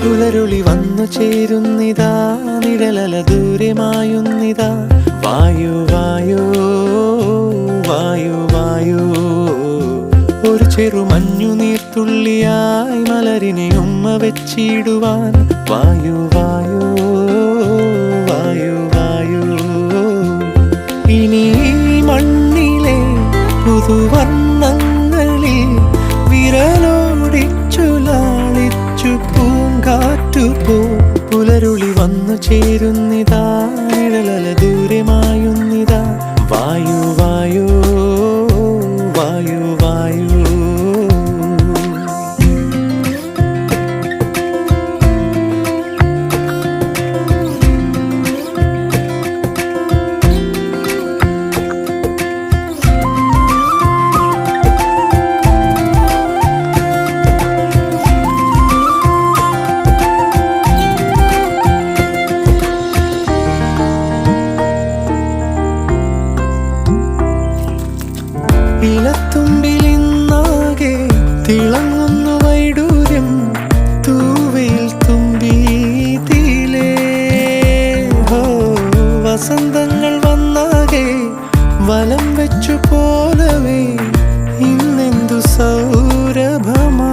പുലരുളി വന്നു ചേരുന്നിതാ, നിഴലല ദൂരെ മായുന്നിതാ. വായു വായു വായു വായു, ഒരു ചെറു മഞ്ഞു നീർത്തുള്ളിയായി മലരിനെ ഉമ്മ വെച്ചിടുവാൻ. വായു വായു വായു വായു, ഇനി മണ്ണിലെ പുതുവർണ്ണങ്ങളിൽ വിരലോടിച്ചു ലാളിച്ചു പൂങ്കാറ്റുപോ. പുലരുളി വന്നു ചേരുന്നിതാ, നിഴലല ദൂരെ മായുന്നിതാ. വായു വായു വായു വായു. ഇലത്തുമ്പിലിന്നാകെ തിളങ്ങുന്നു വൈഡൂര്യം, തൂവയിൽ തുമ്പീതിലേ. വസന്തങ്ങൾ വന്നാകെ വലം വെച്ചു പോലവേ ഇന്നെന്തു സൗരഭമാ.